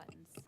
buttons.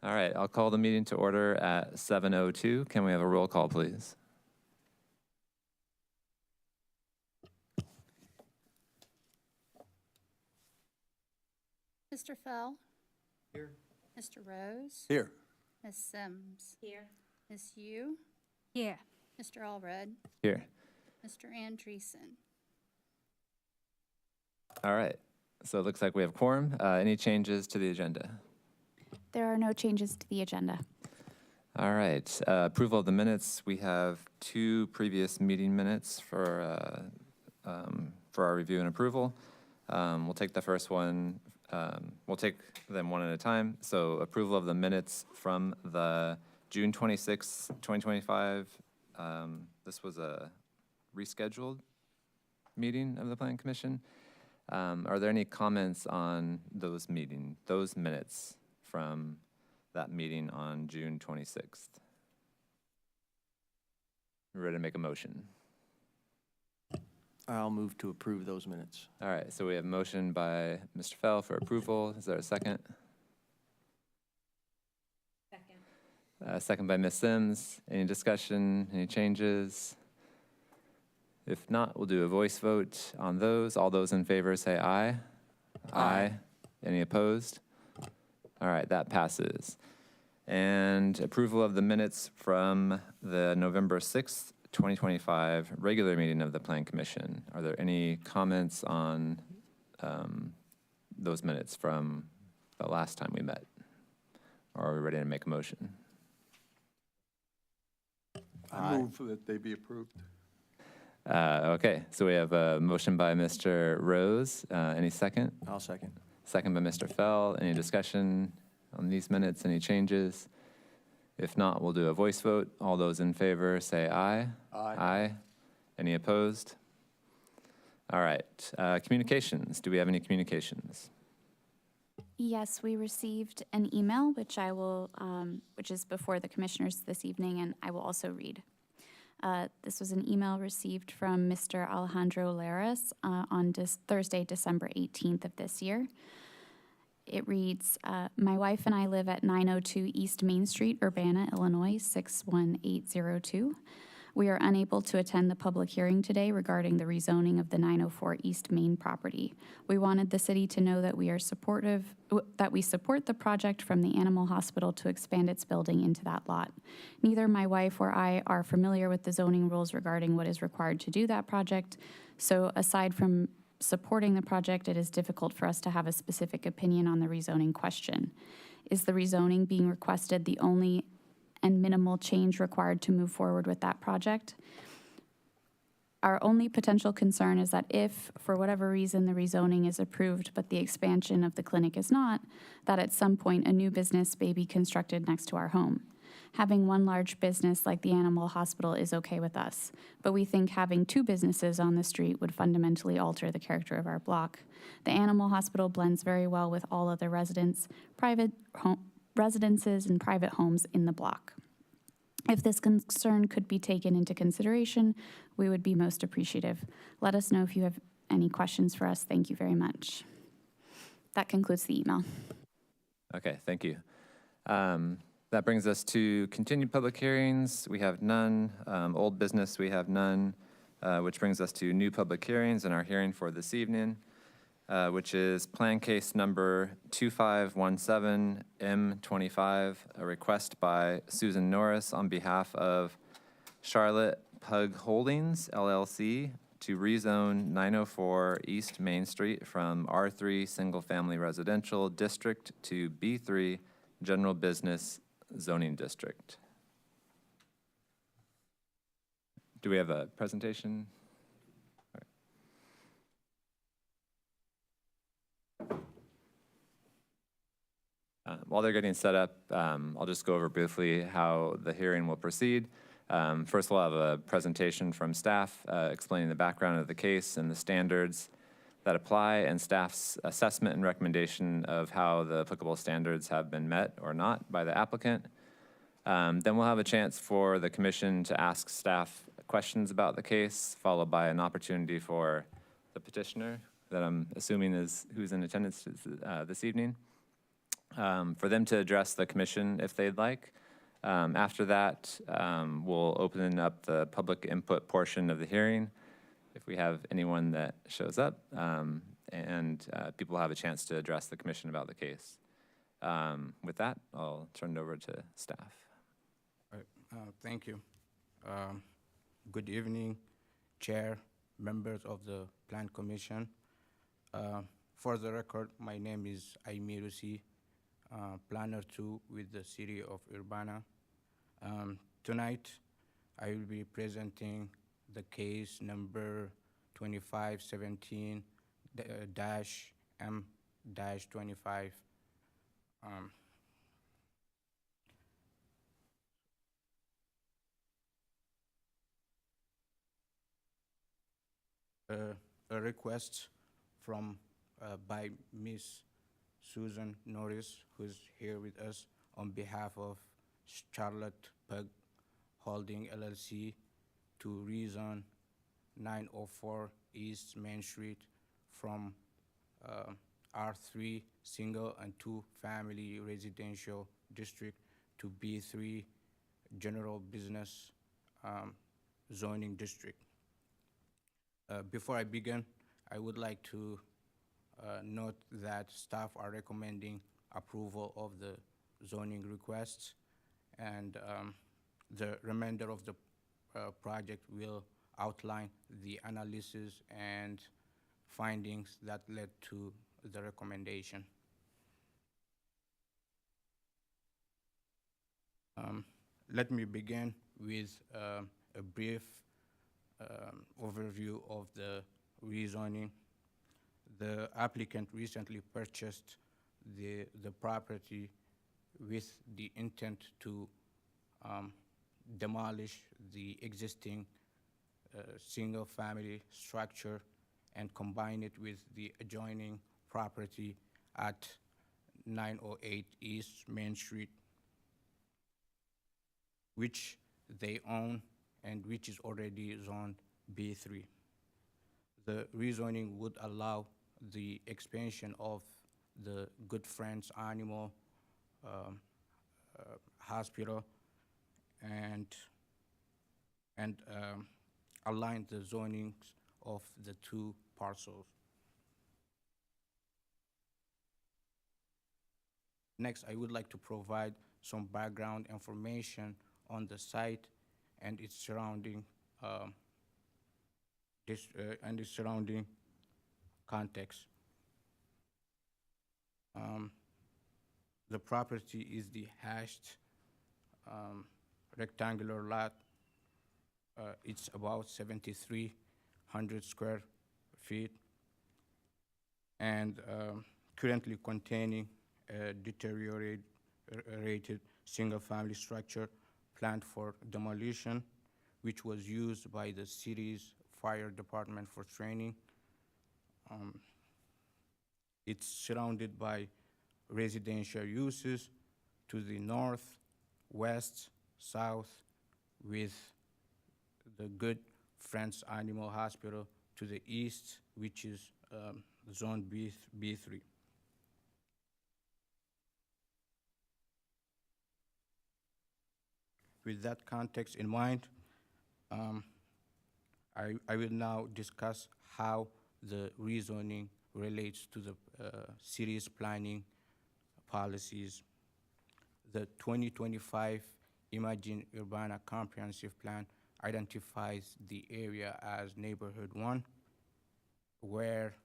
All right, I'll call the meeting to order at 7:02. Can we have a roll call, please? Mr. Fell? Here. Mr. Rose? Here. Ms. Sims? Here. Ms. Yu? Here. Mr. Allred? Here. Mr. Andreessen? All right, so it looks like we have quorum. Any changes to the agenda? There are no changes to the agenda. All right, approval of the minutes. We have two previous meeting minutes for our review and approval. We'll take the first one. We'll take them one at a time. So approval of the minutes from the June 26, 2025. This was a rescheduled meeting of the Planning Commission. Are there any comments on those minutes from that meeting on June 26th? Ready to make a motion? I'll move to approve those minutes. All right, so we have a motion by Mr. Fell for approval. Is there a second? Second. Second by Ms. Sims. Any discussion, any changes? If not, we'll do a voice vote on those. All those in favor say aye. Aye. Any opposed? All right, that passes. And approval of the minutes from the November 6th, 2025 regular meeting of the Plan Commission. Are there any comments on those minutes from the last time we met? Or are we ready to make a motion? I move that they be approved. Okay, so we have a motion by Mr. Rose. Any second? I'll second. Second by Mr. Fell. Any discussion on these minutes? Any changes? If not, we'll do a voice vote. All those in favor say aye. Aye. Aye. Any opposed? All right. Communications. Do we have any communications? Yes, we received an email, which I will, which is before the commissioners this evening, and I will also read. This was an email received from Mr. Alejandro Laris on Thursday, December 18th of this year. It reads, my wife and I live at 902 East Main Street, Urbana, Illinois, 61802. We are unable to attend the public hearing today regarding the rezoning of the 904 East Main property. We wanted the city to know that we support the project from the animal hospital to expand its building into that lot. Neither my wife or I are familiar with the zoning rules regarding what is required to do that project, so aside from supporting the project, it is difficult for us to have a specific opinion on the rezoning question. Is the rezoning being requested the only and minimal change required to move forward with that project? Our only potential concern is that if, for whatever reason, the rezoning is approved but the expansion of the clinic is not, that at some point a new business may be constructed next to our home. Having one large business like the animal hospital is okay with us, but we think having two businesses on the street would fundamentally alter the character of our block. The animal hospital blends very well with all other residences and private homes in the block. If this concern could be taken into consideration, we would be most appreciative. Let us know if you have any questions for us. Thank you very much. That concludes the email. Okay, thank you. That brings us to continued public hearings. We have none. Old business, we have none, which brings us to new public hearings and our hearing for this evening, which is plan case number 2517M25, a request by Susan Norris on behalf of Charlotte Pug Holdings, LLC, to rezone 904 East Main Street from R3 Single Family Residential District to B3 General Business Zoning District. Do we have a presentation? While they're getting set up, I'll just go over briefly how the hearing will proceed. First, we'll have a presentation from staff explaining the background of the case and the standards that apply, and staff's assessment and recommendation of how the applicable standards have been met or not by the applicant. Then we'll have a chance for the commission to ask staff questions about the case, followed by an opportunity for the petitioner, that I'm assuming is who's in attendance this evening, for them to address the commission if they'd like. After that, we'll open up the public input portion of the hearing if we have anyone that shows up, and people have a chance to address the commission about the case. With that, I'll turn it over to staff. Thank you. Good evening, Chair, members of the Plan Commission. For the record, my name is Aimee Russi, Planner 2 with the City of Urbana. Tonight, I will be presenting the case number 2517-M-25. A request by Miss Susan Norris, who's here with us on behalf of Charlotte Pug Holding LLC, to rezone 904 East Main Street from R3 single and two family residential district to B3 general business zoning district. Before I begin, I would like to note that staff are recommending approval of the zoning requests, and the remainder of the project will outline the analysis and findings that led to the recommendation. Let me begin with a brief overview of the rezoning. The applicant recently purchased the property with the intent to demolish the existing single-family structure and combine it with the adjoining property at 908 East Main Street, which they own and which is already zoned B3. The rezoning would allow the expansion of the Good Friends Animal Hospital and and align the zonings of the two parcels. Next, I would like to provide some background information on the site and its surrounding context. The property is the hashed rectangular lot. It's about 7,300 square feet and currently containing a deteriorated single-family structure planned for demolition, which was used by the city's fire department for training. It's surrounded by residential uses to the north, west, south, with the Good Friends Animal Hospital to the east, which is Zone B3. With that context in mind, I will now discuss how the rezoning relates to the city's planning policies. The 2025 Imagine Urbana Comprehensive Plan identifies the area as Neighborhood 1, where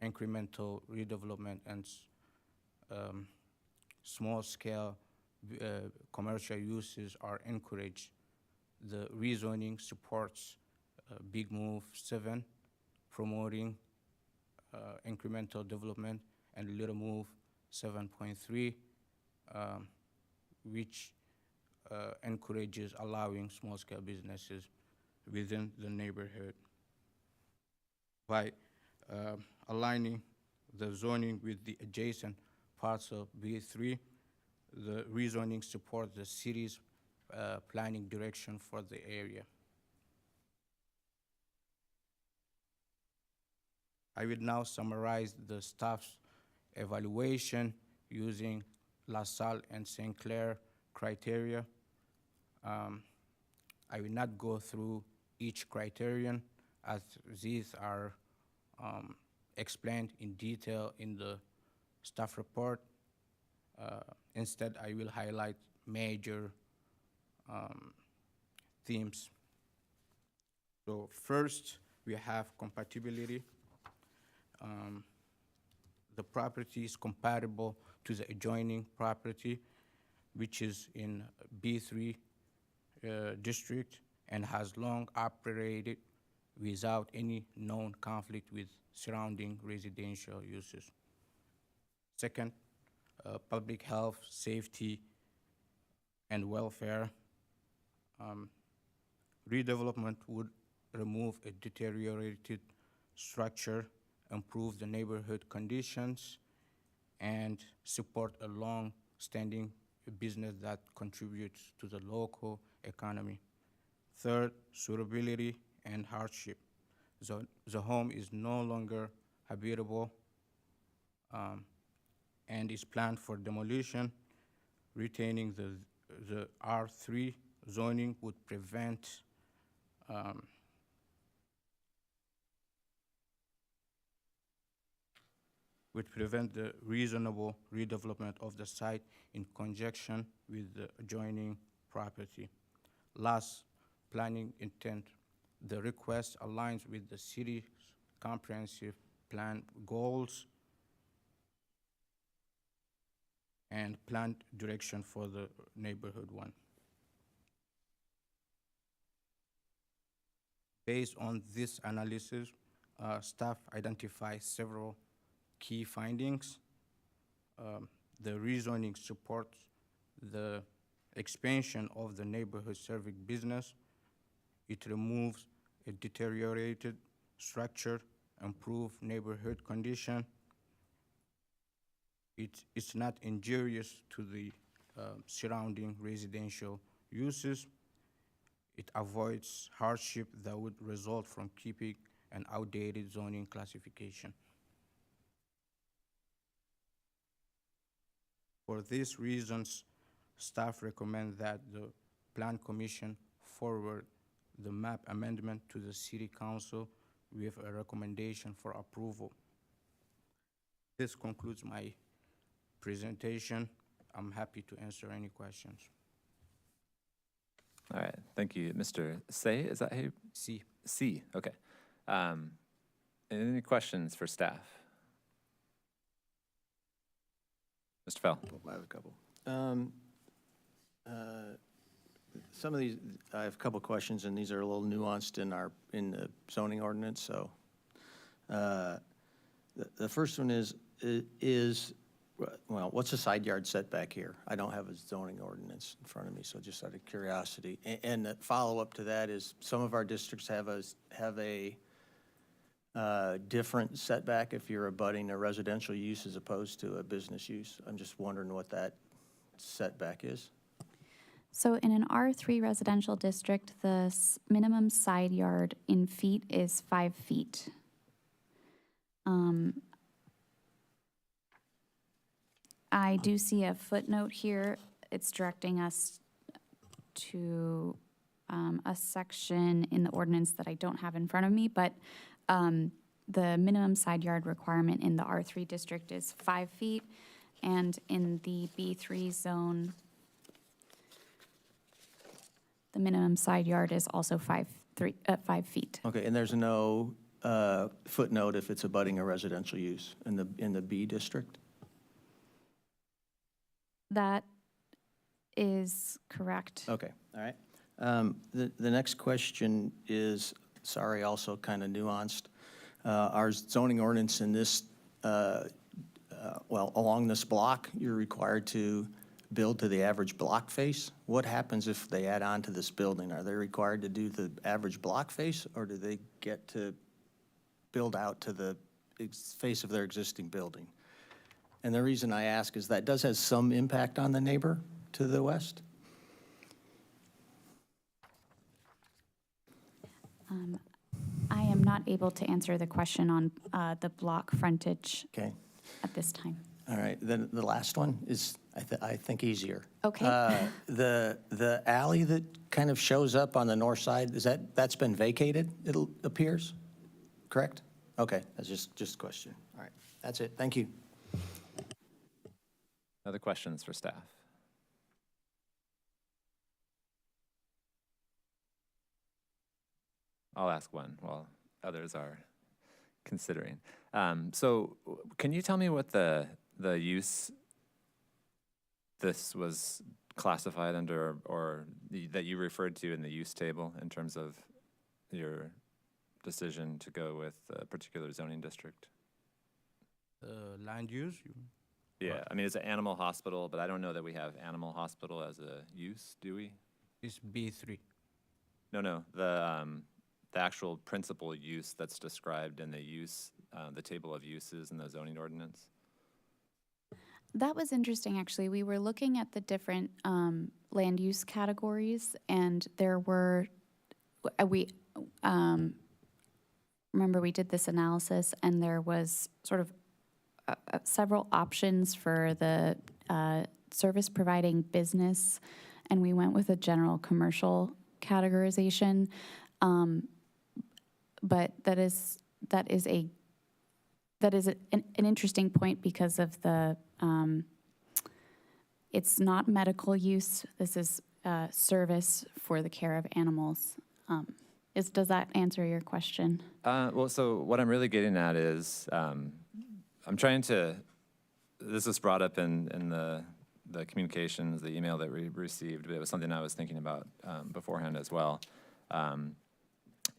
incremental redevelopment and small-scale commercial uses are encouraged. The rezoning supports Big Move 7, promoting incremental development, and Little Move 7.3, which encourages allowing small-scale businesses within the neighborhood. By aligning the zoning with the adjacent parts of B3, the rezoning supports the city's planning direction for the area. I will now summarize the staff's evaluation using LaSalle and St. Clair criteria. I will not go through each criterion, as these are explained in detail in the staff report. Instead, I will highlight major themes. So first, we have compatibility. The property is compatible to the adjoining property, which is in B3 district and has long operated without any known conflict with surrounding residential uses. Second, public health, safety, and welfare. Redevelopment would remove a deteriorated structure, improve the neighborhood conditions, and support a long-standing business that contributes to the local economy. Third, suitability and hardship. The home is no longer habitable and is planned for demolition. Retaining the R3 zoning would prevent the reasonable redevelopment of the site in conjunction with the adjoining property. Last, planning intent. The request aligns with the city's comprehensive plan goals and planned direction for the neighborhood 1. Based on this analysis, staff identifies several key findings. The rezoning supports the expansion of the neighborhood serving business. It removes a deteriorated structure, improve neighborhood condition. It's not injurious to the surrounding residential uses. It avoids hardship that would result from keeping an outdated zoning classification. For these reasons, staff recommend that the Plan Commission forward the map amendment to the City Council with a recommendation for approval. This concludes my presentation. I'm happy to answer any questions. All right, thank you. Mr. Say, is that how you? See. C, okay. Any questions for staff? Mr. Fell? I have a couple. Some of these, I have a couple questions, and these are a little nuanced in the zoning ordinance, so. The first one is, well, what's the side yard setback here? I don't have a zoning ordinance in front of me, so just out of curiosity. And the follow-up to that is, some of our districts have a different setback if you're abutting a residential use as opposed to a business use. I'm just wondering what that setback is. So in an R3 residential district, the minimum side yard in feet is 5 feet. I do see a footnote here. It's directing us to a section in the ordinance that I don't have in front of me, but the minimum side yard requirement in the R3 district is 5 feet, and in the B3 zone, the minimum side yard is also 5 feet. Okay, and there's no footnote if it's abutting a residential use in the B district? That is correct. Okay, all right. The next question is, sorry, also kind of nuanced. Our zoning ordinance in this, well, along this block, you're required to build to the average block face. What happens if they add on to this building? Are they required to do the average block face, or do they get to build out to the face of their existing building? And the reason I ask is that does have some impact on the neighbor to the west. I am not able to answer the question on the block frontage Okay, at this time. all right. Then the last one is, I think, easier. Okay. The alley that kind of shows up on the north side, that's been vacated, it appears, correct? Okay, that's just a question. All right, that's it. Thank you. Other questions for staff? I'll ask one while others are considering. So can you tell me what the use this was classified under, or that you referred to in the use table in terms of your decision to go with a particular zoning district? Land use? Yeah, I mean, it's an animal hospital, but I don't know that we have animal hospital as a use, do we? It's B3. No, the actual principal use that's described in the table of uses in the zoning ordinance. That was interesting, actually. We were looking at the different land use categories, and there were, remember we did this analysis, and there was sort of several options for the service providing business, and we went with a general commercial categorization. But that is an interesting point because of the it's not medical use. This is service for the care of animals. Does that answer your question? Well, so what I'm really getting at is I'm trying to, this was brought up in the communications, the email that we received, but it was something I was thinking about beforehand as well.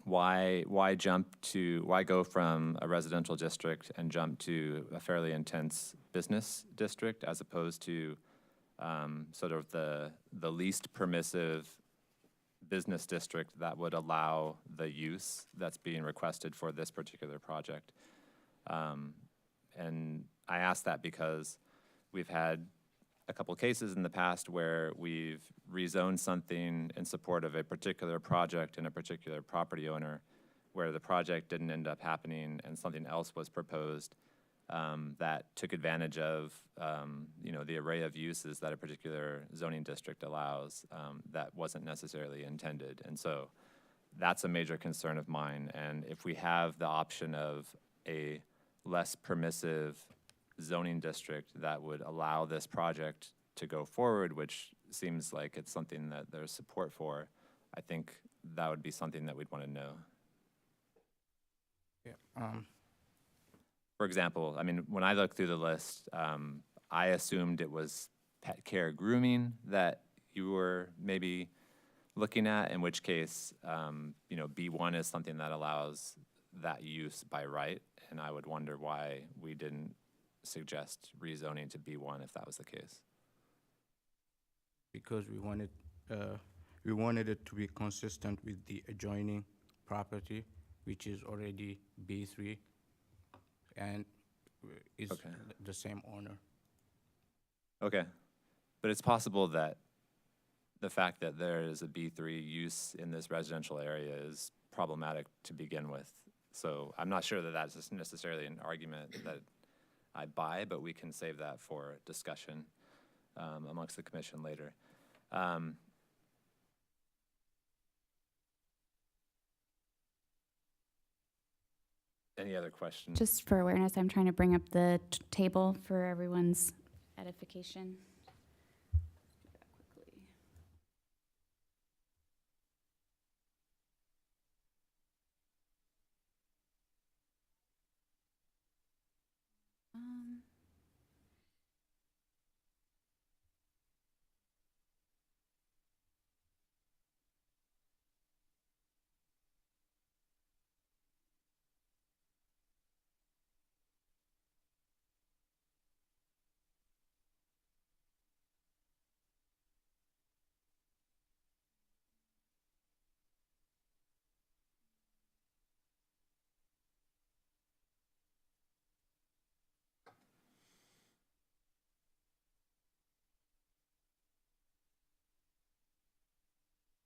Why go from a residential district and jump to a fairly intense business district as opposed to sort of the least permissive business district that would allow the use that's being requested for this particular project? And I ask that because we've had a couple cases in the past where we've rezoned something in support of a particular project and a particular property owner, where the project didn't end up happening and something else was proposed that took advantage of the array of uses that a particular zoning district allows that wasn't necessarily intended. And so that's a major concern of mine. And if we have the option of a less permissive zoning district that would allow this project to go forward, which seems like it's something that there's support for, I think that would be something that we'd want to know. Yeah. For example, I mean, when I looked through the list, I assumed it was pet care grooming that you were maybe looking at, in which case, you know, B1 is something that allows that use by right, and I would wonder why we didn't suggest rezoning to B1 if that was the case. Because we wanted it to be consistent with the adjoining property, which is already B3, and is Okay. the same owner. Okay, but it's possible that the fact that there is a B3 use in this residential area is problematic to begin with. So I'm not sure that that's necessarily an argument that I buy, but we can save that for discussion amongst the commission later. Any other questions? Just for awareness, I'm trying to bring up the table for everyone's edification. Do that quickly.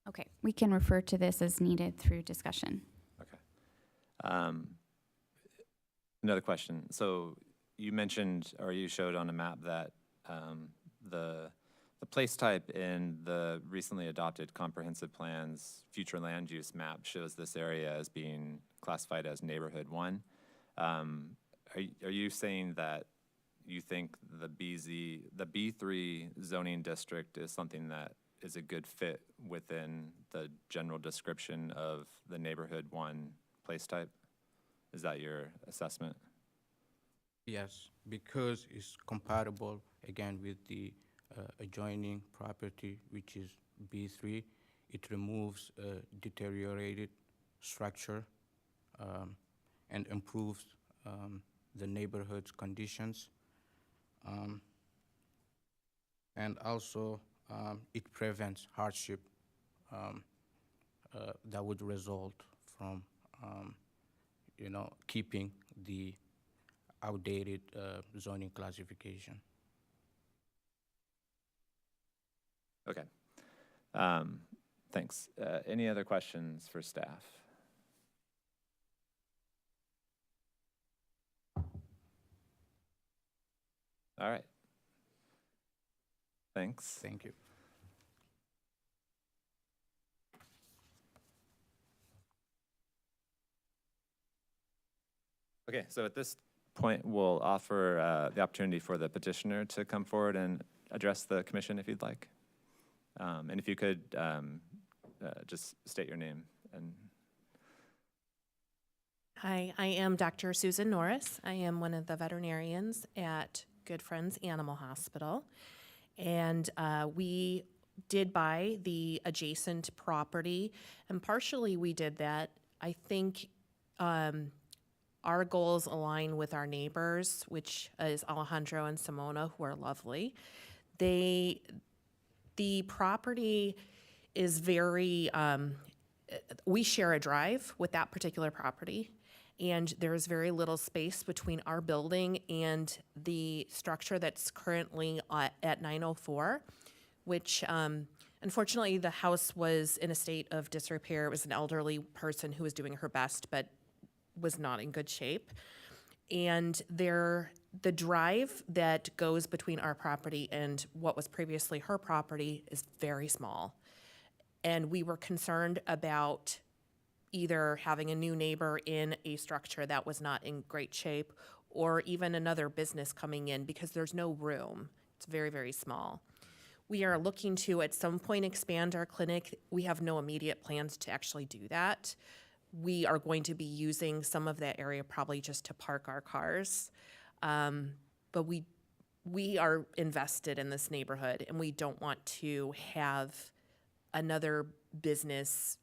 Okay, we can refer to this as needed through discussion. Okay. Another question. So you mentioned, or you showed on a map that the place type in the recently adopted comprehensive plan's future land use map shows this area as being classified as neighborhood 1. Are you saying that you think the B3 zoning district is something that is a good fit within the general description of the neighborhood 1 place type? Is that your assessment? Yes, because it's compatible, again, with the adjoining property, which is B3. It removes deteriorated structure and improves the neighborhood's conditions. And also, it prevents hardship that would result from, keeping the outdated zoning classification. Okay. Thanks. Any other questions for staff? All right. Thanks. Thank you. Okay, so at this point, we'll offer the opportunity for the petitioner to come forward and address the commission if you'd like. And if you could just state your name and. Hi, I am Dr. Susan Norris. I am one of the veterinarians at Good Friends Animal Hospital. And we did buy the adjacent property, and partially we did that. I think our goals align with our neighbors, which is Alejandro and Simona, who are lovely. The property is very, we share a drive with that particular property, and there's very little space between our building and the structure that's currently at 904, which unfortunately the house was in a state of disrepair. It was an elderly person who was doing her best, but was not in good shape. And the drive that goes between our property and what was previously her property is very small. And we were concerned about either having a new neighbor in a structure that was not in great shape, or even another business coming in because there's no room. It's very, very small. We are looking to, at some point, expand our clinic. We have no immediate plans to actually do that. We are going to be using some of that area probably just to park our cars. But we are invested in this neighborhood, and we don't want to have another business,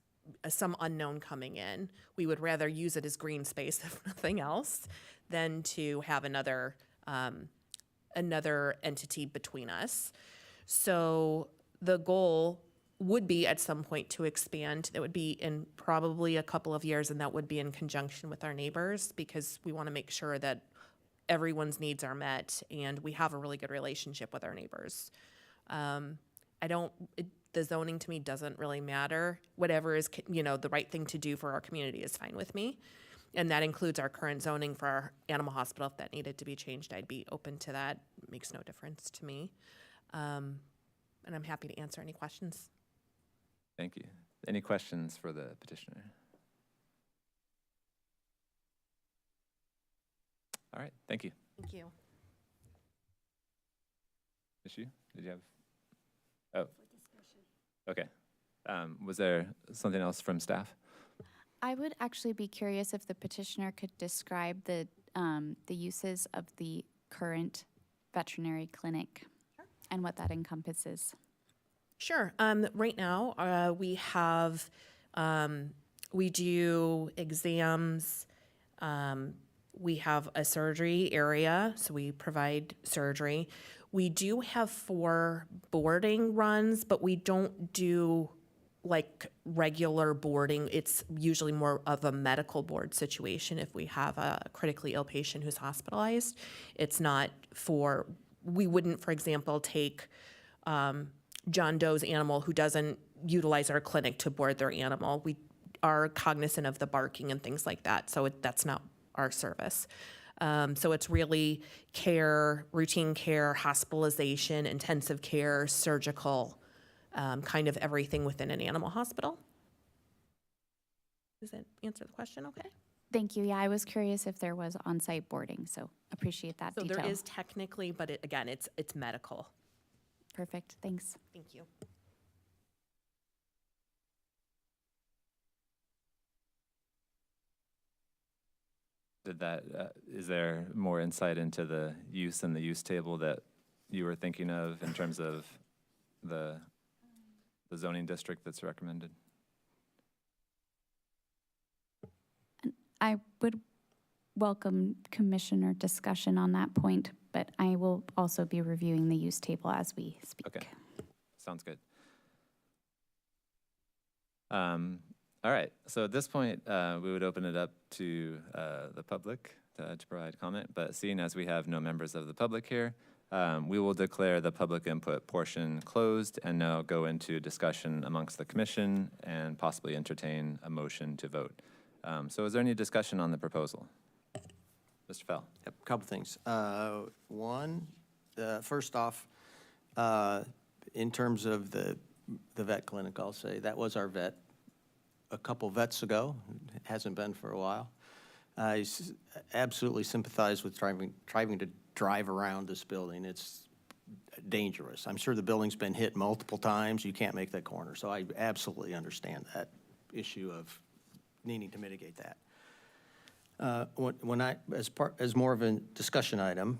some unknown coming in. We would rather use it as green space, if nothing else, than to have another entity between us. So the goal would be at some point to expand. That would be in probably a couple of years, and that would be in conjunction with our neighbors, because we want to make sure that everyone's needs are met and we have a really good relationship with our neighbors. The zoning to me doesn't really matter. Whatever is, the right thing to do for our community is fine with me. And that includes our current zoning for our animal hospital. If that needed to be changed, I'd be open to that. It makes no difference to me. And I'm happy to answer any questions. Thank you. Any questions for the petitioner? All right, thank you. Thank you. Issue? Did you have? Oh. Okay. Was there something else from staff? I would actually be curious if the petitioner could describe the uses of the current veterinary clinic and what that encompasses. Sure. Right now, we do exams. We have a surgery area, so we provide surgery. We do have 4 boarding runs, but we don't do like regular boarding. It's usually more of a medical board situation if we have a critically ill patient who's hospitalized. It's not we wouldn't, for example, take John Doe's animal who doesn't utilize our clinic to board their animal. We are cognizant of the barking and things like that, so that's not our service. So it's really care, routine care, hospitalization, intensive care, surgical, kind of everything within an animal hospital. Does that answer the question okay? Thank you. Yeah, I was curious if there was on-site boarding, so appreciate that So detail. there is technically, but again, it's medical. Perfect, thanks. Thank you. Is there more insight into the use and the use table that you were thinking of in terms of the zoning district that's recommended? I would welcome commissioner discussion on that point, but I will also be reviewing the use table as we speak. Okay, sounds good. All right, so at this point, we would open it up to the public to provide comment, but seeing as we have no members of the public here, we will declare the public input portion closed and now go into discussion amongst the commission and possibly entertain a motion to vote. So is there any discussion on the proposal? Mr. Fell. Yep, a couple things. One, first off, in terms of the vet clinic, I'll say that was our vet a couple vets ago. It hasn't been for a while. I absolutely sympathize with trying to drive around this building. It's dangerous. I'm sure the building's been hit multiple times. You can't make that corner. So I absolutely understand that issue of needing to mitigate that. As more of a discussion item,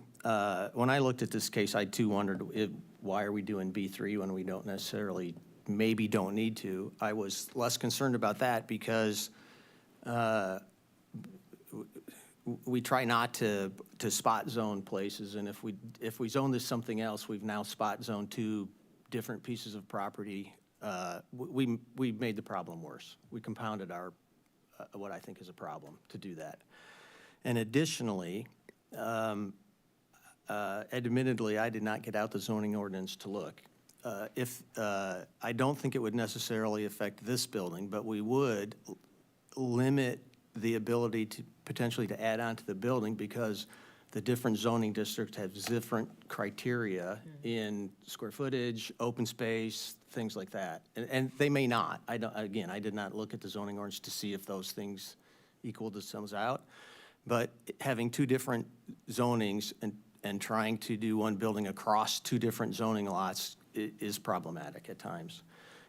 when I looked at this case, I too wondered why are we doing B3 when we don't necessarily, maybe don't need to. I was less concerned about that because we try not to spot zone places, and if we zone this something else, we've now spot zoned 2 different pieces of property. We made the problem worse. We compounded our what I think is a problem to do that. And additionally, admittedly, I did not get out the zoning ordinance to look. I don't think it would necessarily affect this building, but we would limit the ability to potentially to add on to the building because the different zoning districts have different criteria in square footage, open space, things like that. And they may not. I don't, again, I did not look at the zoning ordinance to see if those things equal themselves out. But having two different zonings and trying to do one building across two different zoning lots is problematic at times.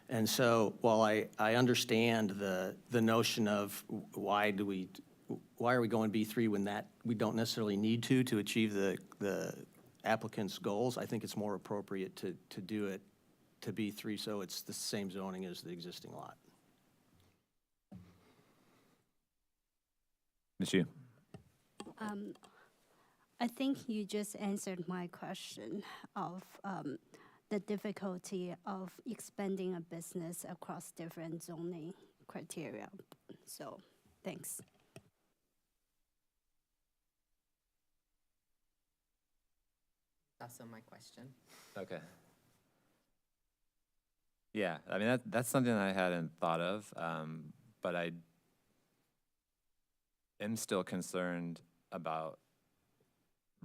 And so while I understand the notion of why are we going B3 when that we don't necessarily need to achieve the applicant's goals, I think it's more appropriate to do it to B3 so it's the same zoning as the existing lot. Ms. Yu? I think you just answered my question of the difficulty of expanding a business across different zoning criteria. So, thanks. Also my question. Okay. Yeah, I mean, that's something I hadn't thought of, but I am still concerned about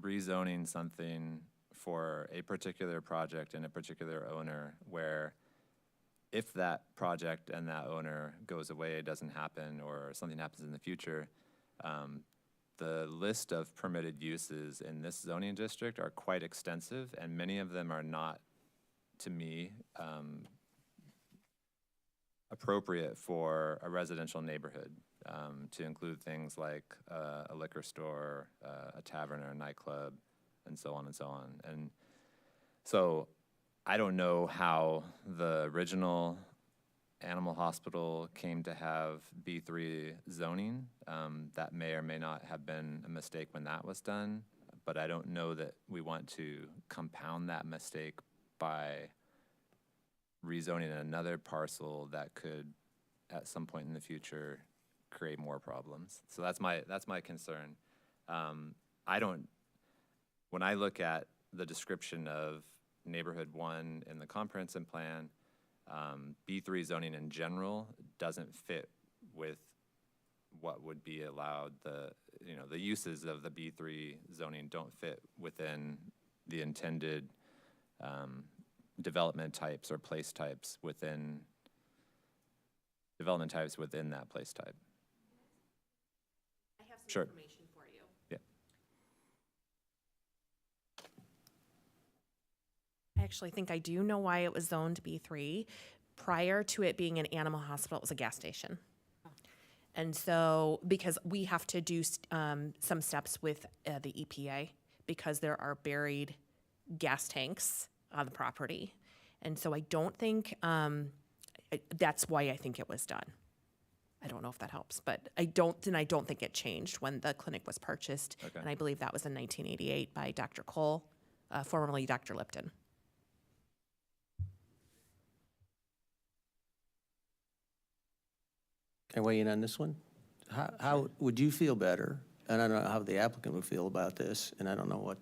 rezoning something for a particular project and a particular owner where if that project and that owner goes away, doesn't happen, or something happens in the future, the list of permitted uses in this zoning district are quite extensive, and many of them are not, to me, appropriate for a residential neighborhood, to include things like a liquor store, a tavern or a nightclub, and so on and so on. And so I don't know how the original animal hospital came to have B3 zoning. That may or may not have been a mistake when that was done, but I don't know that we want to compound that mistake by rezoning another parcel that could, at some point in the future, create more problems. So that's my concern. When I look at the description of Neighborhood 1 in the comprehensive plan, B3 zoning in general doesn't fit with what would be allowed. The uses of the B3 zoning don't fit within the intended development types or place types within that place type. I have some Sure. information for you. Yeah. I actually think I do know why it was zoned B3. Prior to it being an animal hospital, it was a gas station. And so, because we have to do some steps with the EPA, because there are buried gas tanks on the property. And so I don't think, that's why I think it was done. I don't know if that helps, but I don't think it changed when the clinic was purchased. Okay. And I believe that was in 1988 by Dr. Cole, formerly Dr. Lipton. Can I weigh in on this one? How would you feel better? And I don't know how the applicant would feel about this, and I don't know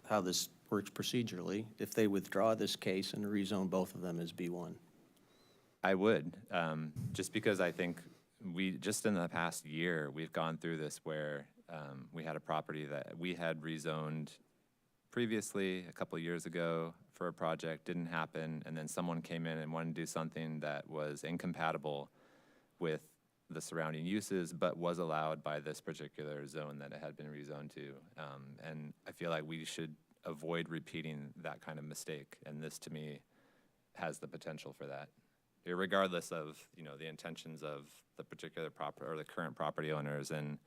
how this works procedurally, if they withdraw this case and rezone both of them as B1. I would, just because I think just in the past year, we've gone through this where we had a property that we had rezoned previously a couple of years ago for a project, didn't happen, and then someone came in and wanted to do something that was incompatible with the surrounding uses, but was allowed by this particular zone that it had been rezoned to. And I feel like we should avoid repeating that kind of mistake, and this, to me, has the potential for that. Regardless of, the intentions of the particular property or the current property owners and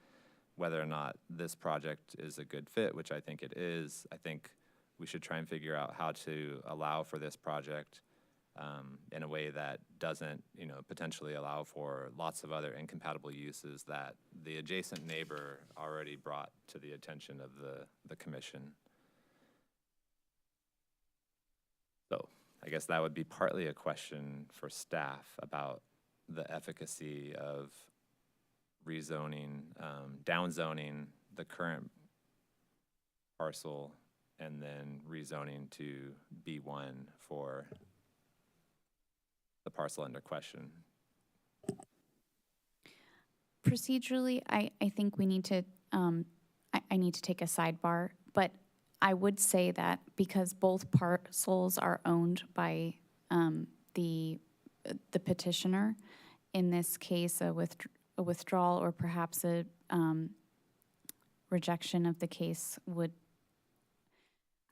whether or not this project is a good fit, which I think it is, I think we should try and figure out how to allow for this project in a way that doesn't, potentially allow for lots of other incompatible uses that the adjacent neighbor already brought to the attention of the commission. So I guess that would be partly a question for staff about the efficacy of rezoning, downzoning the current parcel and then rezoning to B1 for the parcel under question. Procedurally, I think we need to I need to take a sidebar, but I would say that because both parcels are owned by the petitioner, in this case, a withdrawal or perhaps a rejection of the case would,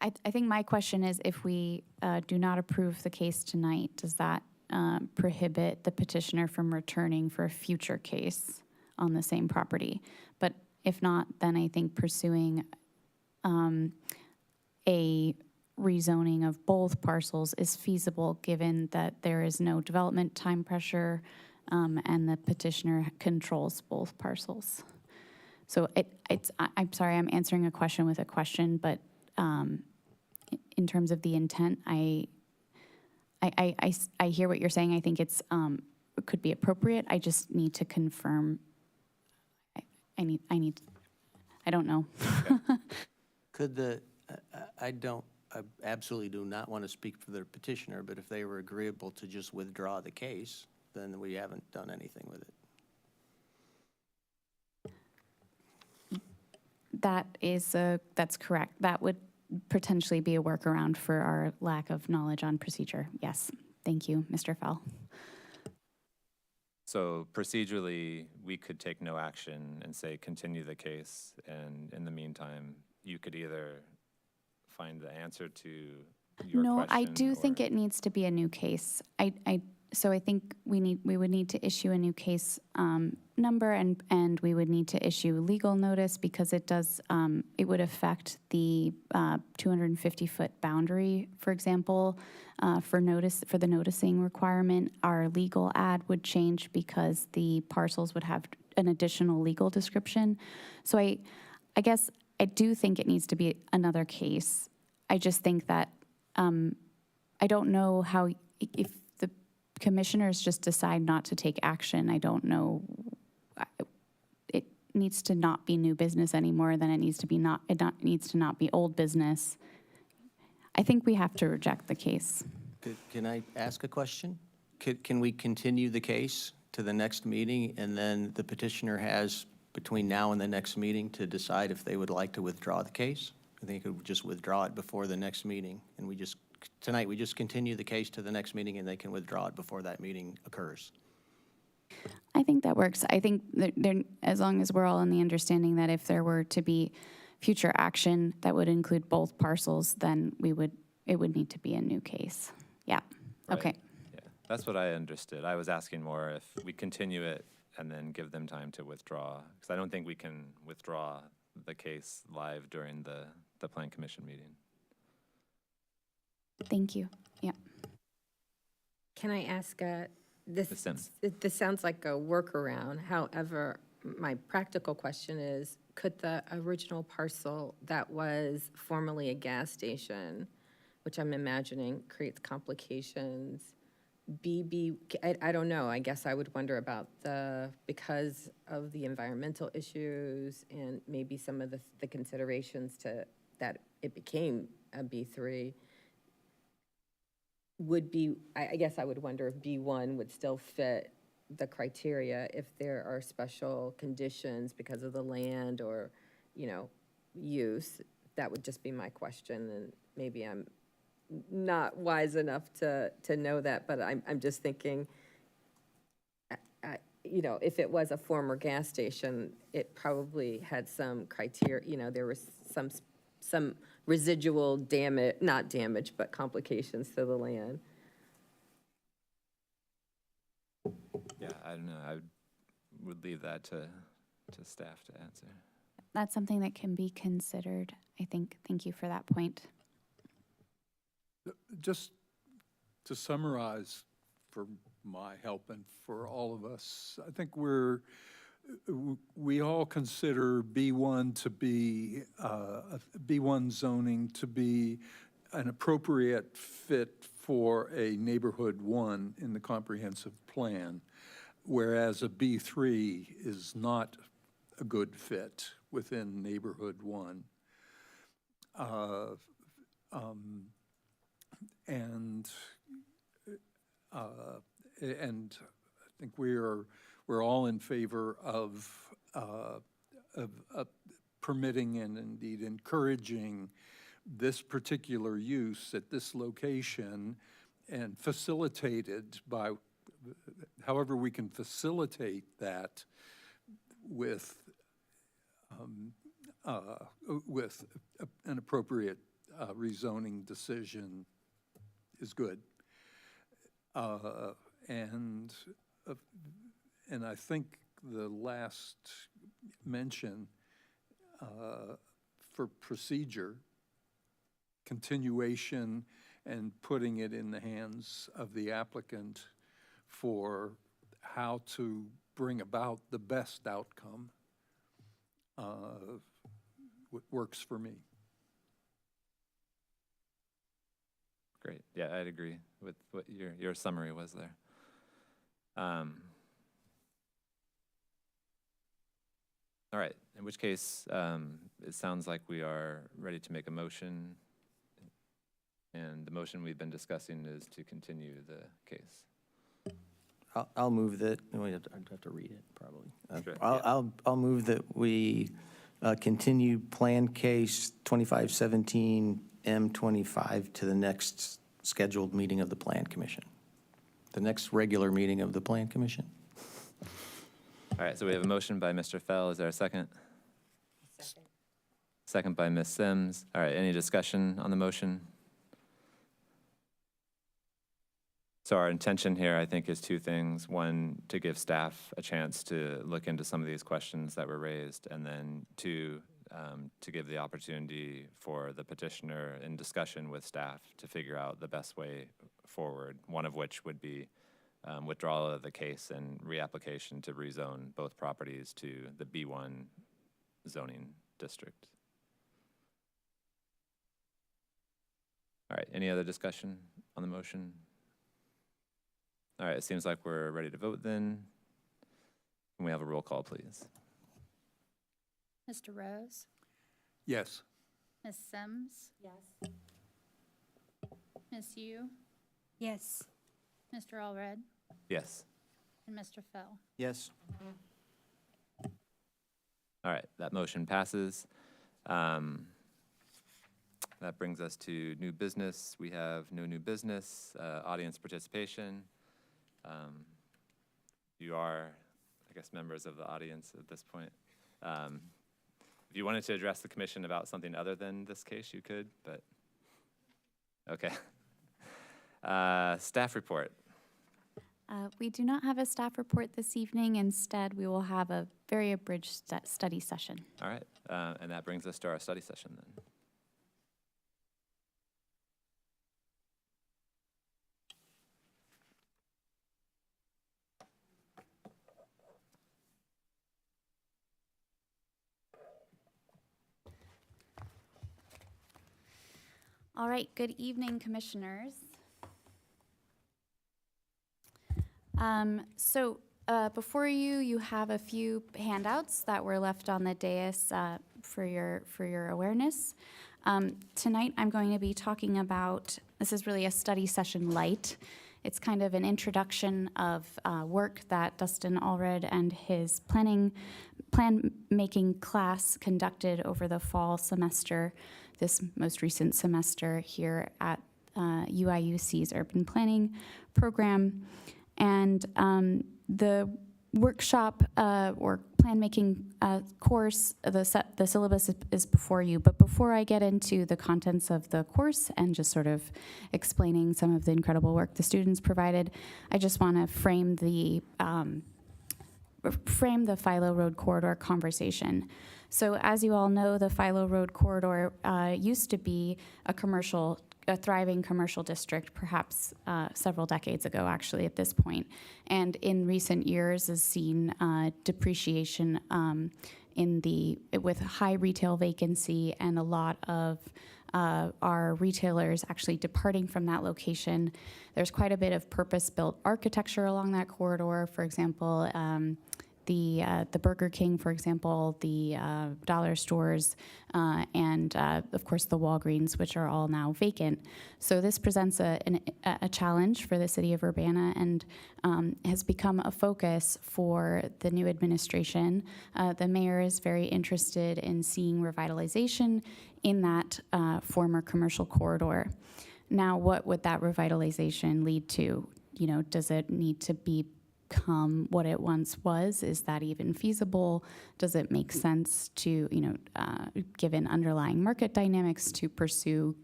I think my question is, if we do not approve the case tonight, does that prohibit the petitioner from returning for a future case on the same property? But if not, then I think pursuing a rezoning of both parcels is feasible, given that there is no development time pressure and the petitioner controls both parcels. So I'm sorry, I'm answering a question with a question, but in terms of the intent, I hear what you're saying. I think it could be appropriate. I just need to confirm. I don't know. Could I absolutely do not want to speak for the petitioner, but if they were agreeable to just withdraw the case, then we haven't done anything with it. That's correct. That would potentially be a workaround for our lack of knowledge on procedure. Yes. Thank you, Mr. Fell. So procedurally, we could take no action and say continue the case, and in the meantime, you could either find the answer to your question. No, I do think it needs to be a new case. So I think we would need to issue a new case number, and we would need to issue legal notice, because it would affect the 250-foot boundary, for example, for the noticing requirement. Our legal ad would change because the parcels would have an additional legal description. So I guess I do think it needs to be another case. I just think that I don't know how, if the commissioners just decide not to take action, I don't know. It needs to not be new business anymore. Then it needs to not be old business. I think we have to reject the case. Can I ask a question? Can we continue the case to the next meeting, and then the petitioner has between now and the next meeting to decide if they would like to withdraw the case? I think it would just withdraw it before the next meeting, and tonight we just continue the case to the next meeting, and they can withdraw it before that meeting occurs. I think that works. I think that as long as we're all in the understanding that if there were to be future action that would include both parcels, then it would need to be a new case. Yeah. Right. Okay. Yeah, that's what I understood. I was asking more if we continue it and then give them time to withdraw, because I don't think we can withdraw the case live during the Plan Commission meeting. Thank you. Yeah. Can I ask, Ms. Sims. this sounds like a workaround. However, my practical question is, could the original parcel that was formerly a gas station, which I'm imagining creates complications, I don't know. I guess I would wonder about because of the environmental issues and maybe some of the considerations that it became a B3, I guess I would wonder if B1 would still fit the criteria if there are special conditions because of the land or, use. That would just be my question, and maybe I'm not wise enough to know that, but I'm just thinking, if it was a former gas station, it probably had some criteria, there was some residual damage, not damage, but complications to the land. Yeah, I don't know. I would leave that to staff to answer. That's something that can be considered, I think. Thank you for that point. Just to summarize for my help and for all of us, I think we all consider B1 to be, B1 zoning to be an appropriate fit for a neighborhood 1 in the comprehensive plan, whereas a B3 is not a good fit within neighborhood 1. And I think we're all in favor of permitting and indeed encouraging this particular use at this location and facilitated by, however we can facilitate that with an appropriate rezoning decision is good. And I think the last mention for procedure, continuation and putting it in the hands of the applicant for how to bring about the best outcome works for me. Great. Yeah, I'd agree with what your summary was there. All right, in which case, it sounds like we are ready to make a motion. And the motion we've been discussing is to continue the case. I'll move that, I'd have to read it, probably. Sure, I'll move that we continue Plan Case 2517 M25 to the next scheduled meeting of the Plan Commission. The next regular meeting of the Plan Commission. All right, so we have a motion by Mr. Fell. Is there a second? Second by Ms. Sims. All right, any discussion on the motion? So our intention here, I think, is two things. One, to give staff a chance to look into some of these questions that were raised, and then two, to give the opportunity for the petitioner in discussion with staff to figure out the best way forward, one of which would be withdrawal of the case and reapplication to rezone both properties to the B1 zoning district. All right, any other discussion on the motion? All right, it seems like we're ready to vote then. Can we have a roll call, please? Mr. Rose? Yes. Ms. Sims? Yes. Ms. Yu? Yes. Mr. Allred? Yes. And Mr. Fell? Yes. All right, that motion passes. That brings us to new business. We have no new business, audience participation. You are, I guess, members of the audience at this point. If you wanted to address the commission about something other than this case, you could, but, okay. Staff report. We do not have a staff report this evening. Instead, we will have a very abridged study session. All right, and that brings us to our study session then. All right, good evening, commissioners. Before you, you have a few handouts that were left on the dais for your awareness. Tonight, I'm going to be talking about, this is really a study session light. It's kind of an introduction of work that Dustin Allred and his plan-making class conducted over the fall semester, this most recent semester here at UIUC's Urban Planning Program. And the workshop or plan-making course, the syllabus is before you. But before I get into the contents of the course and just sort of explaining some of the incredible work the students provided, I just want to frame the Philo Road Corridor conversation. So as you all know, the Philo Road Corridor used to be a thriving commercial district, perhaps several decades ago, actually, at this point. And in recent years has seen depreciation with high retail vacancy and a lot of our retailers actually departing from that location. There's quite a bit of purpose-built architecture along that corridor. For example, the Burger King, for example, the dollar stores, and of course the Walgreens, which are all now vacant. So this presents a challenge for the city of Urbana and has become a focus for the new administration. The mayor is very interested in seeing revitalization in that former commercial corridor. Now, what would that revitalization lead to? You know, does it need to become what it once was? Is that even feasible? Does it make sense to, given underlying market dynamics, to pursue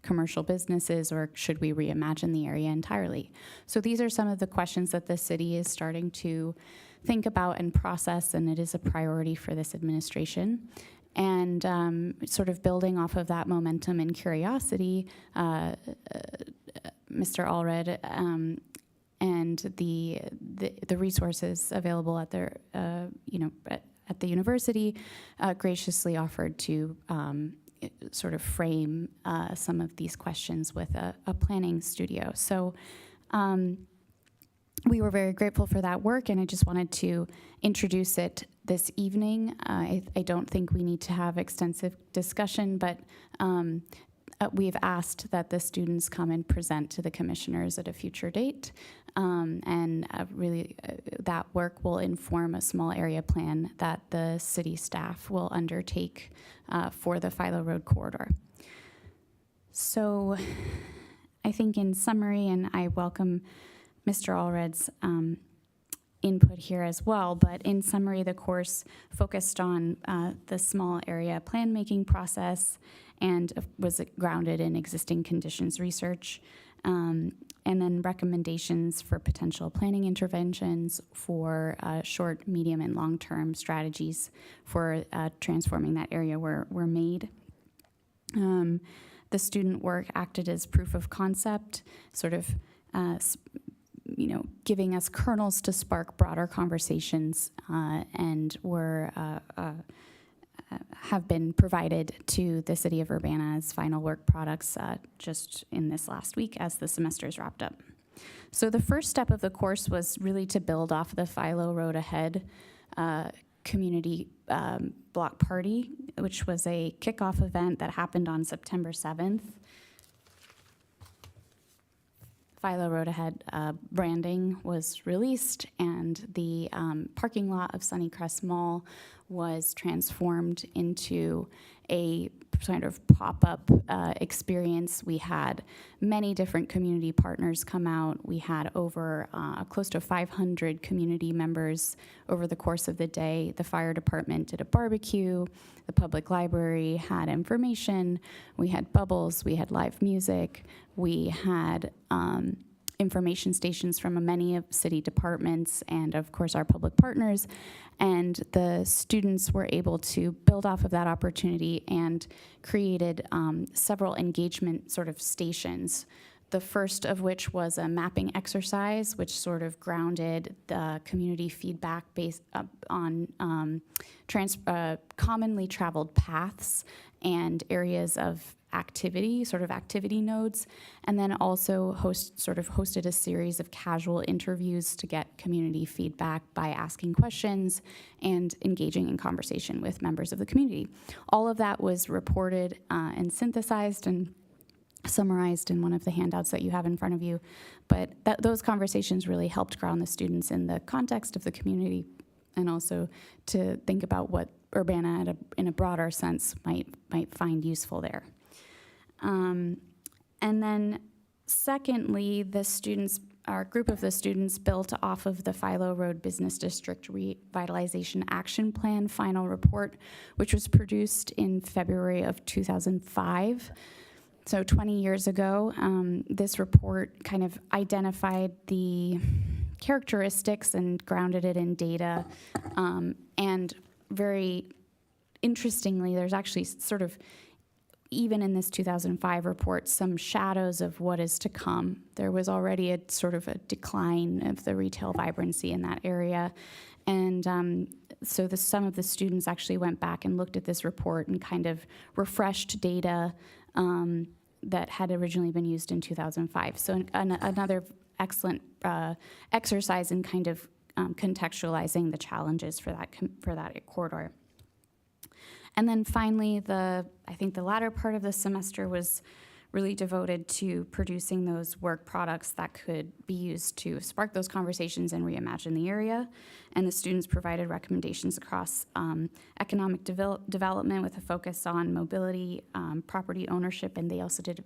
commercial businesses, or should we reimagine the area entirely? So these are some of the questions that the city is starting to think about and process, and it is a priority for this administration. And sort of building off of that momentum and curiosity, Mr. Allred and the resources available at the at the university graciously offered to sort of frame some of these questions with a planning studio. So we were very grateful for that work, and I just wanted to introduce it this evening. I don't think we need to have extensive discussion, but we've asked that the students come and present to the commissioners at a future date, and really that work will inform a small area plan that the city staff will undertake for the Philo Road corridor. So I think in summary, and I welcome Mr. Allred's input here as well, but in summary, the course focused on the small area plan making process and was grounded in existing conditions research, and then recommendations for potential planning interventions for short, medium, and long-term strategies for transforming that area were made. The student work acted as proof of concept, sort of giving us kernels to spark broader conversations, and have been provided to the city of Urbana as final work products just in this last week as the semester's wrapped up. So the first step of the course was really to build off the Philo Road Ahead community block party, which was a kickoff event that happened on September 7th. Philo Road Ahead branding was released, and the parking lot of Sunnycrest Mall was transformed into a sort of pop-up experience. We had many different community partners come out. We had over close to 500 community members over the course of the day. The fire department did a barbecue. The public library had information. We had bubbles. We had live music. We had information stations from many of city departments and, of course, our public partners. And the students were able to build off of that opportunity and created several engagement sort of stations. The first of which was a mapping exercise, which sort of grounded the community feedback based on commonly traveled paths and areas of activity, sort of activity nodes, and then also hosted a series of casual interviews to get community feedback by asking questions and engaging in conversation with members of the community. All of that was reported and synthesized and summarized in one of the handouts that you have in front of you. But those conversations really helped ground the students in the context of the community, and also to think about what Urbana in a broader sense might find useful there. And then secondly, our group of the students built off of the Philo Road Business District Revitalization Action Plan final report, which was produced in February of 2005. So 20 years ago, this report kind of identified the characteristics and grounded it in data. And very interestingly, there's actually sort of, even in this 2005 report, some shadows of what is to come. There was already a sort of a decline of the retail vibrancy in that area. And so some of the students actually went back and looked at this report and kind of refreshed data that had originally been used in 2005. So another excellent exercise in kind of contextualizing the challenges for that corridor. And then finally, I think the latter part of the semester was really devoted to producing those work products that could be used to spark those conversations and reimagine the area. And the students provided recommendations across economic development with a focus on mobility, property ownership, and they also did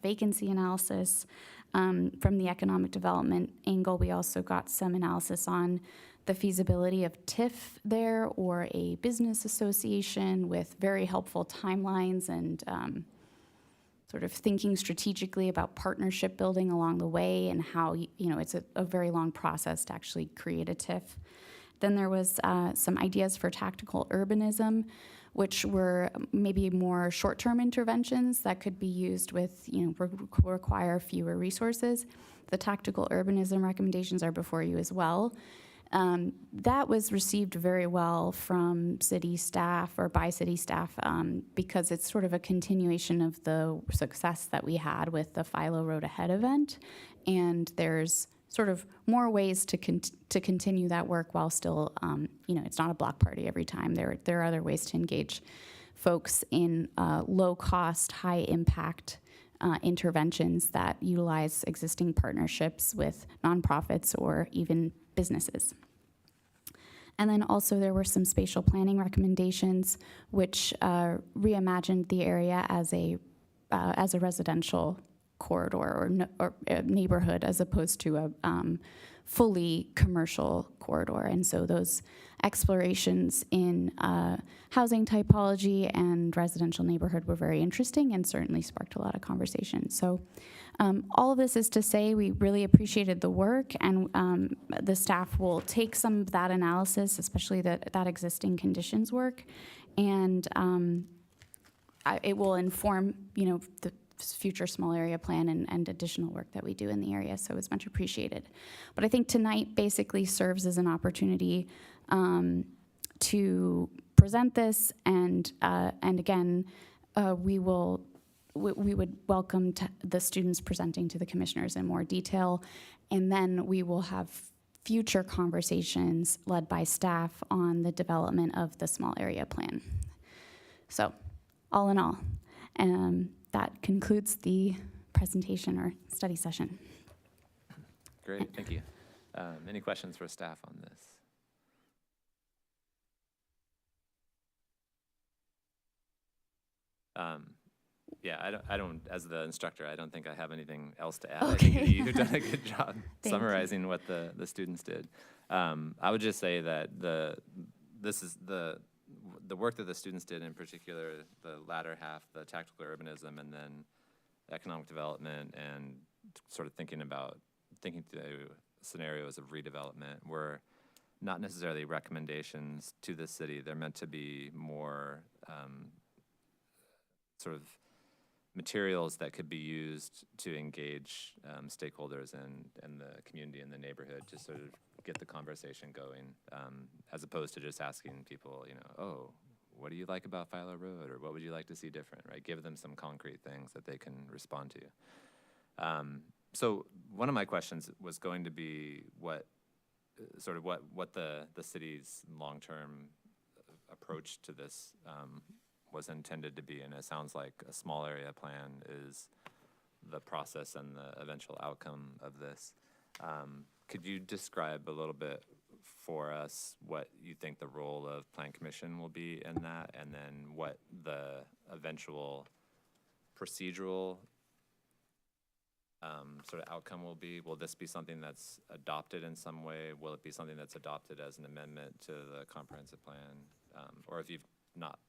vacancy analysis. From the economic development angle, we also got some analysis on the feasibility of TIF there or a business association with very helpful timelines and sort of thinking strategically about partnership building along the way and how, it's a very long process to actually create a TIF. Then there was some ideas for tactical urbanism, which were maybe more short-term interventions that could be used with, require fewer resources. The tactical urbanism recommendations are before you as well. That was received very well from city staff or by city staff because it's sort of a continuation of the success that we had with the Philo Road Ahead event. And there's sort of more ways to continue that work while still, it's not a block party every time. There are other ways to engage folks in low-cost, high-impact interventions that utilize existing partnerships with nonprofits or even businesses. And then also there were some spatial planning recommendations which reimagined the area as a residential corridor or a neighborhood as opposed to a fully commercial corridor. And so those explorations in housing typology and residential neighborhood were very interesting and certainly sparked a lot of conversation. So all of this is to say we really appreciated the work, and the staff will take some of that analysis, especially that existing conditions work, and it will inform, the future small area plan and additional work that we do in the area, so it's much appreciated. But I think tonight basically serves as an opportunity to present this, and again, we would welcome the students presenting to the commissioners in more detail, and then we will have future conversations led by staff on the development of the small area plan. So, all in all, that concludes the presentation or study session. Great, thank you. Any questions for staff on this? Yeah, I don't, as the instructor, I don't think I have anything else to add. Okay. I think you've done a good job Thank summarizing what the students did. I would just say that this is the work that the students did, in particular, the latter half, the tactical urbanism, and then economic development, and sort of thinking through scenarios of redevelopment, were not necessarily recommendations to the city. They're meant to be more sort of materials that could be used to engage stakeholders and the community and the neighborhood to sort of get the conversation going, as opposed to just asking people, oh, what do you like about Philo Road, or what would you like to see different, right? Give them some concrete things that they can respond to. So one of my questions was going to be what the city's long-term approach to this was intended to be, and it sounds like a small area plan is the process and the eventual outcome of this. Could you describe a little bit for us what you think the role of Plan Commission will be in that, and then what the eventual procedural sort of outcome will be? Will this be something that's adopted in some way? Will it be something that's adopted as an amendment to the comprehensive plan? Or if you've not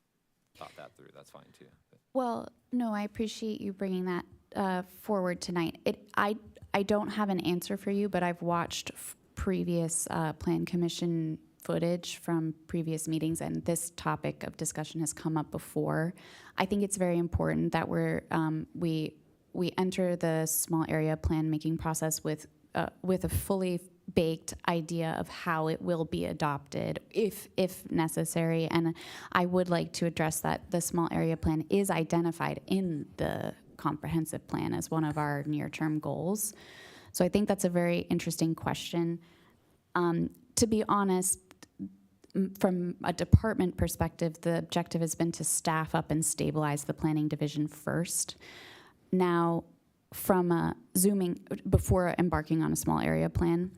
thought that through, that's fine too. But. Well, no, I appreciate you bringing that forward tonight. I don't have an answer for you, but I've watched previous Plan Commission footage from previous meetings, and this topic of discussion has come up before. I think it's very important that we enter the small area plan making process with a fully baked idea of how it will be adopted if necessary. And I would like to address that the small area plan is identified in the comprehensive plan as one of our near-term goals. So I think that's a very interesting question. to be honest, from a department perspective, the objective has been to staff up and stabilize the planning division first. Now, from a before embarking on a small area plan,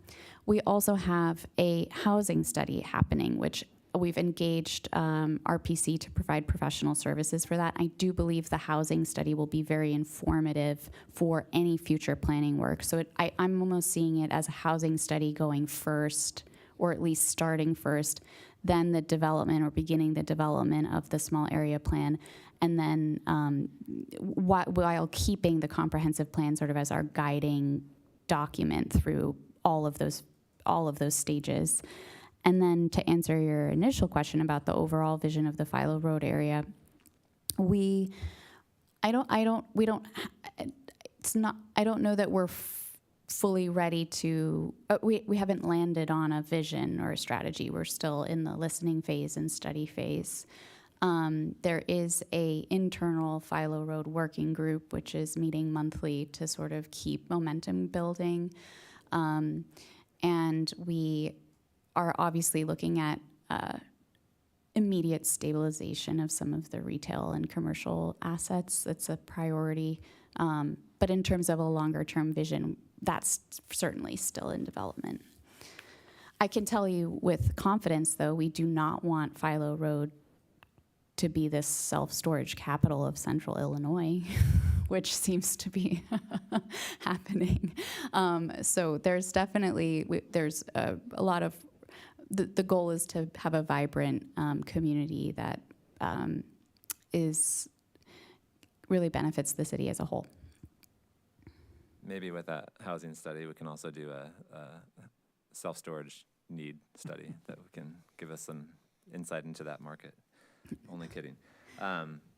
we also have a housing study happening, which we've engaged RPC to provide professional services for that. I do believe the housing study will be very informative for any future planning work. So I'm almost seeing it as a housing study going first, or at least starting first, then the development or beginning the development of the small area plan, and then while keeping the comprehensive plan sort of as our guiding document through all of those stages. And then to answer your initial question about the overall vision of the Philo Road area, I don't know that we're fully ready to, we haven't landed on a vision or a strategy. We're still in the listening phase and study phase. There is a internal Philo Road working group, which is meeting monthly to sort of keep momentum building. And we are obviously looking at immediate stabilization of some of the retail and commercial assets. That's a priority. But in terms of a longer-term vision, that's certainly still in development. I can tell you with confidence, though, we do not want Philo Road to be this self-storage capital of central Illinois, which seems to be happening. So there's definitely, there's a lot of, the goal is to have a vibrant community that really benefits the city as a whole. Maybe with that housing study, we can also do a self-storage need study that can give us some insight into that market. Only kidding.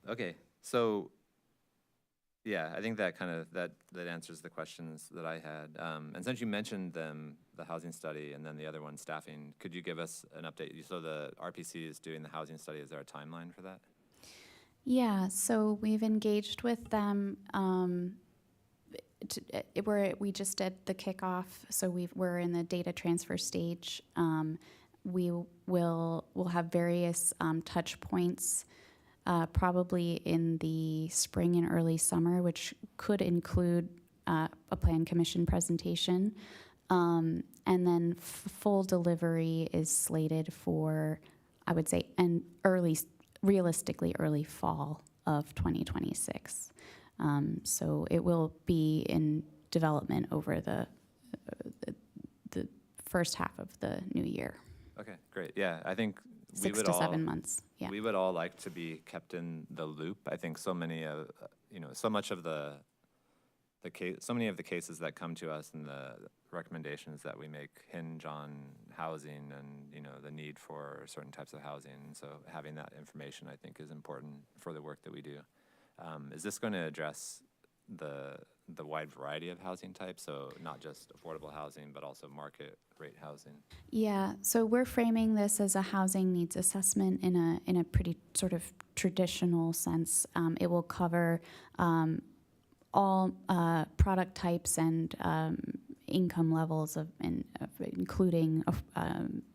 Okay, so yeah, I think that kind of that answers the questions that I had. And since you mentioned them, the housing study and then the other one, staffing, could you give us an update? So the RPC is doing the housing study. Is there a timeline for that? Yeah, so we've engaged with them. We just did the kickoff, so we're in the data transfer stage. We'll have various touch points, probably in the spring and early summer, which could include a plan commission presentation, and then full delivery is slated for, I would say, realistically early fall of 2026. So it will be in development over the first half of the new year. Okay, great. Yeah, I think 6 to 7 months. Yeah. We would all like to be kept in the loop. I think so many of, so many of the cases that come to us and the recommendations that we make hinge on housing and, the need for certain types of housing. So having that information, I think, is important for the work that we do. Is this going to address the wide variety of housing types, so not just affordable housing, but also market rate housing? Yeah, so we're framing this as a housing needs assessment in a pretty sort of traditional sense. It will cover all product types and income levels including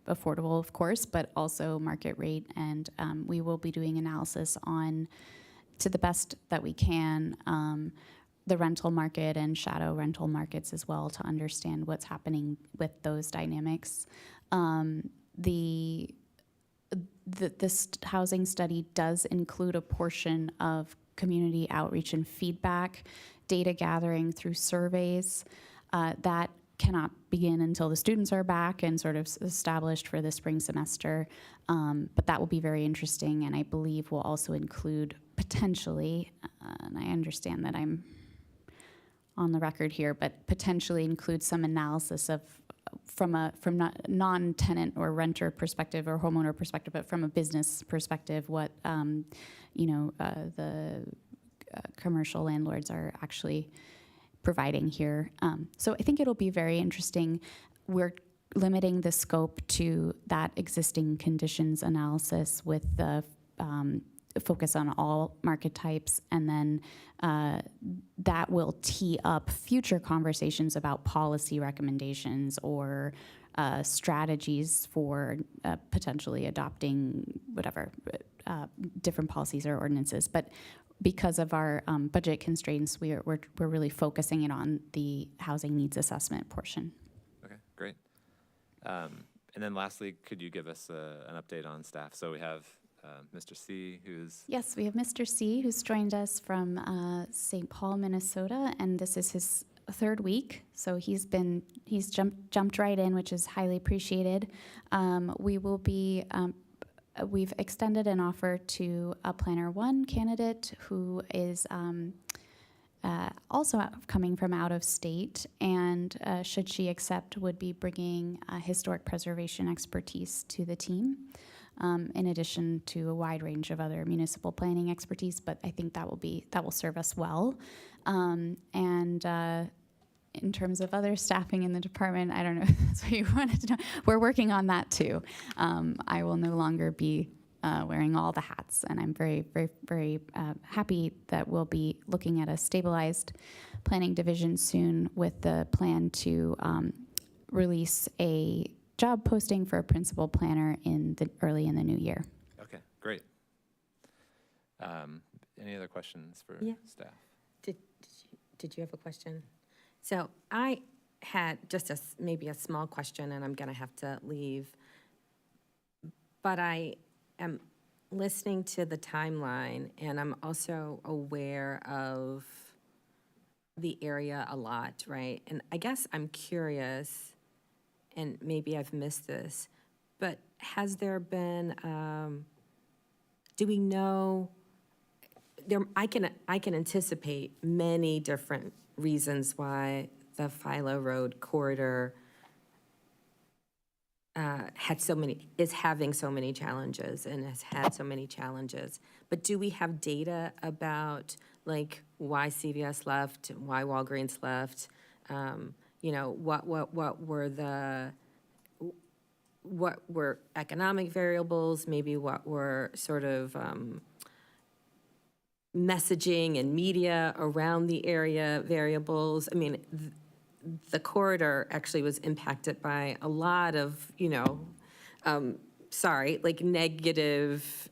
affordable, of course, but also market rate. And we will be doing analysis on, to the best that we can, the rental market and shadow rental markets as well, to understand what's happening with those dynamics. This housing study does include a portion of community outreach and feedback, data gathering through surveys. That cannot begin until the students are back and sort of established for the spring semester. But that will be very interesting, and I believe will also include potentially, and I understand that I'm on the record here, but potentially include some analysis of, from non-tenant or renter perspective or homeowner perspective, but from a business perspective, what the commercial landlords are actually providing here. So I think it'll be very interesting. We're limiting the scope to that existing conditions analysis with the focus on all market types, and then that will tee up future conversations about policy recommendations or strategies for potentially adopting whatever different policies or ordinances. But because of our budget constraints, we're really focusing it on the housing needs assessment portion. Okay, great. And then lastly, could you give us an update on staff? So we have Mr. C, who's... Yes, we have Mr. C, who's joined us from St. Paul, Minnesota, and this is his third week. So he's jumped right in, which is highly appreciated. We've extended an offer to a Planner 1 candidate who is also coming from out of state, and should she accept, would be bringing historic preservation expertise to the team, in addition to a wide range of other municipal planning expertise. But I think that will serve us well. In terms of other staffing in the department, I don't know if that's what you wanted to know. We're working on that too. I will no longer be wearing all the hats, and I'm very, very, very happy that we'll be looking at a stabilized planning division soon, with the plan to release a job posting for a principal planner early in the new year. Okay, great. Any other questions for staff? Did you have a question? So I had just maybe a small question, and I'm going to have to leave. But I am listening to the timeline, and I'm also aware of the area a lot, right? And I guess I'm curious, and maybe I've missed this, but has there been, do we know, I can anticipate many different reasons why the Philo Road corridor is having so many challenges and has had so many challenges. But do we have data about like why CVS left, why Walgreens left? What were economic variables? Maybe what were sort of messaging and media around the area variables? I mean, the corridor actually was impacted by a lot of, negative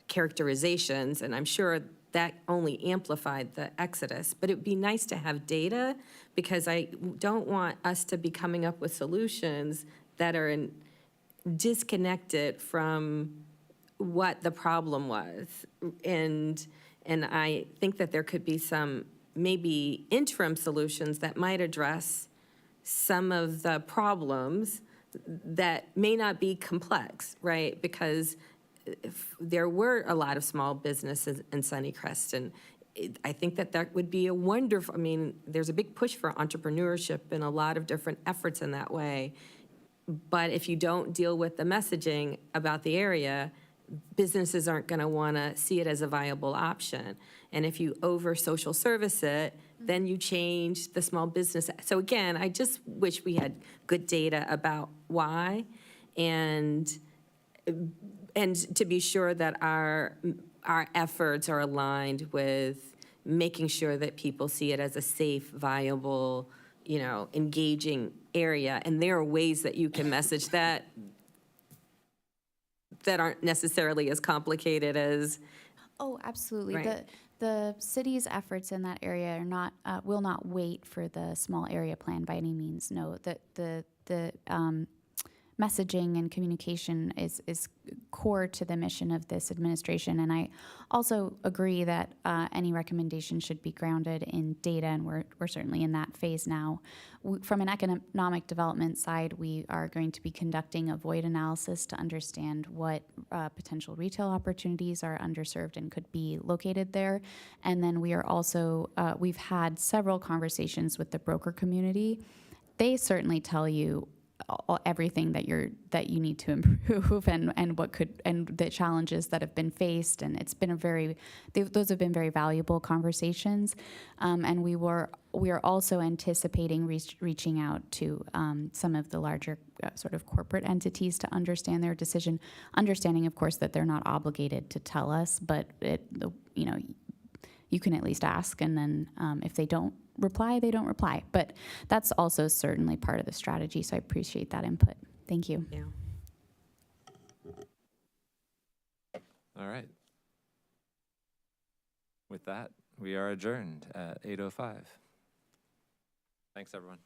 characterizations, and I'm sure that only amplified the exodus. But it'd be nice to have data, because I don't want us to be coming up with solutions that are disconnected from what the problem was. And I think that there could be some maybe interim solutions that might address some of the problems that may not be complex, right? Because there were a lot of small businesses in Sunnycrest, and I think that would be a wonderful, there's a big push for entrepreneurship and a lot of different efforts in that way. But if you don't deal with the messaging about the area, businesses aren't going to want to see it as a viable option. And if you over-social service it, then you change the small business. So again, I just wish we had good data about why, and to be sure that our efforts are aligned with making sure that people see it as a safe, viable, engaging area. And there are ways that you can message that aren't necessarily as complicated as... Oh, absolutely. Right. The city's efforts in that area are not will not wait for the small area plan by any means. No, the messaging and communication is core to the mission of this administration. And I also agree that any recommendation should be grounded in data, and we're certainly in that phase now. From an economic development side, we are going to be conducting a void analysis to understand what potential retail opportunities are underserved and could be located there. And then we are also, we've had several conversations with the broker community. They certainly tell you everything that you need to improve and the challenges that have been faced. And it's been those have been very valuable conversations. And we are also anticipating reaching out to some of the larger sort of corporate entities to understand their decision, understanding, of course, that they're not obligated to tell us, but you can at least ask, and then if they don't reply, they don't reply. But that's also certainly part of the strategy, so I appreciate that input. Thank you. Yeah. All right. With that, we are adjourned at 8:05. Thanks, everyone.